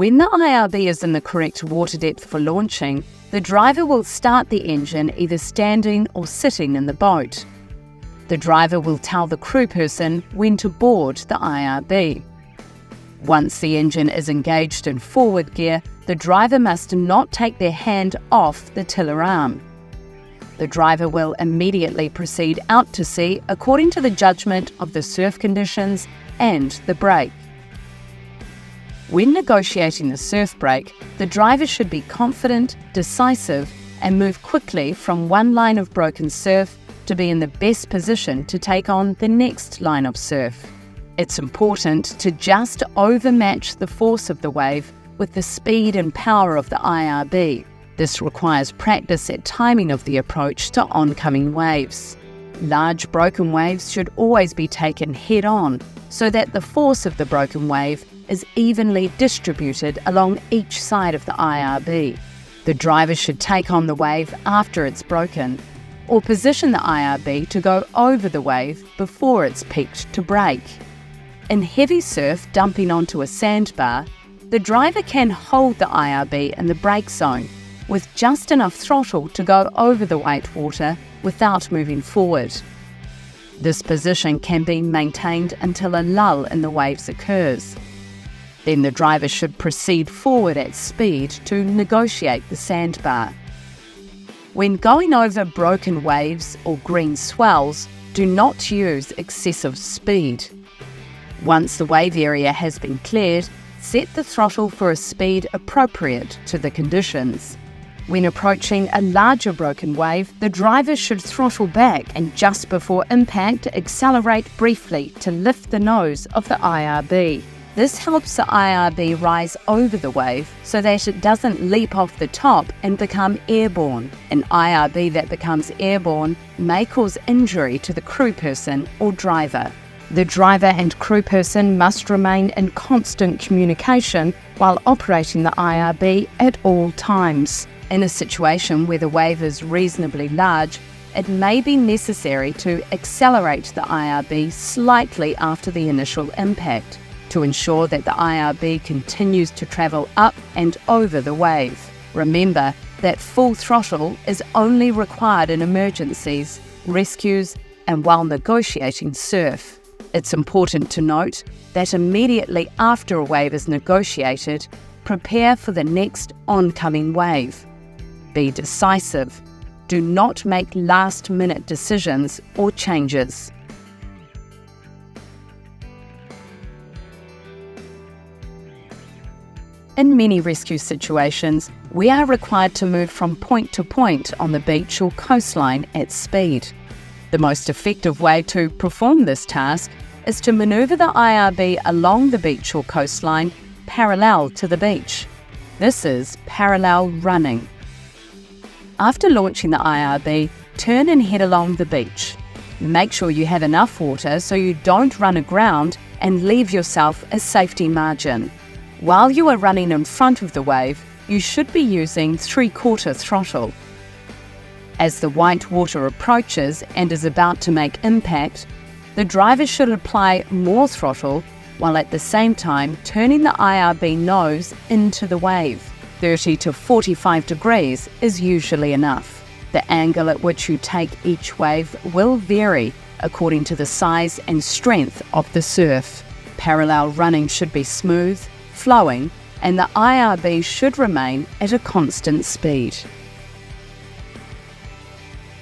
When the IRB is in the correct water depth for launching, the driver will start the engine either standing or sitting in the boat. The driver will tell the crew person when to board the IRB. Once the engine is engaged in forward gear, the driver must not take their hand off the tiller arm. The driver will immediately proceed out to sea according to the judgment of the surf conditions and the break. When negotiating the surf break, the driver should be confident, decisive, and move quickly from one line of broken surf to be in the best position to take on the next line of surf. It's important to just overmatch the force of the wave with the speed and power of the IRB. This requires practice at timing of the approach to oncoming waves. Large broken waves should always be taken head-on so that the force of the broken wave is evenly distributed along each side of the IRB. The driver should take on the wave after it's broken, or position the IRB to go over the wave before it's peaked to break. In heavy surf dumping onto a sandbar, the driver can hold the IRB in the break zone with just enough throttle to go over the weight water without moving forward. This position can be maintained until a lull in the waves occurs. Then the driver should proceed forward at speed to negotiate the sandbar. When going over broken waves or green swells, do not use excessive speed. Once the wave area has been cleared, set the throttle for a speed appropriate to the conditions. When approaching a larger broken wave, the driver should throttle back and just before impact accelerate briefly to lift the nose of the IRB. This helps the IRB rise over the wave so that it doesn't leap off the top and become airborne. An IRB that becomes airborne may cause injury to the crew person or driver. The driver and crew person must remain in constant communication while operating the IRB at all times. In a situation where the wave is reasonably large, it may be necessary to accelerate the IRB slightly after the initial impact to ensure that the IRB continues to travel up and over the wave. Remember that full throttle is only required in emergencies, rescues, and while negotiating surf. It's important to note that immediately after a wave is negotiated, prepare for the next oncoming wave. Be decisive. Do not make last-minute decisions or changes. In many rescue situations, we are required to move from point to point on the beach or coastline at speed. The most effective way to perform this task is to manoeuvre the IRB along the beach or coastline parallel to the beach. This is parallel running. After launching the IRB, turn and head along the beach. Make sure you have enough water so you don't run aground and leave yourself a safety margin. While you are running in front of the wave, you should be using 3/4 throttle. As the white water approaches and is about to make impact, the driver should apply more throttle while at the same time turning the IRB nose into the wave. 30 to 45 degrees is usually enough. The angle at which you take each wave will vary according to the size and strength of the surf. Parallel running should be smooth, flowing, and the IRB should remain at a constant speed.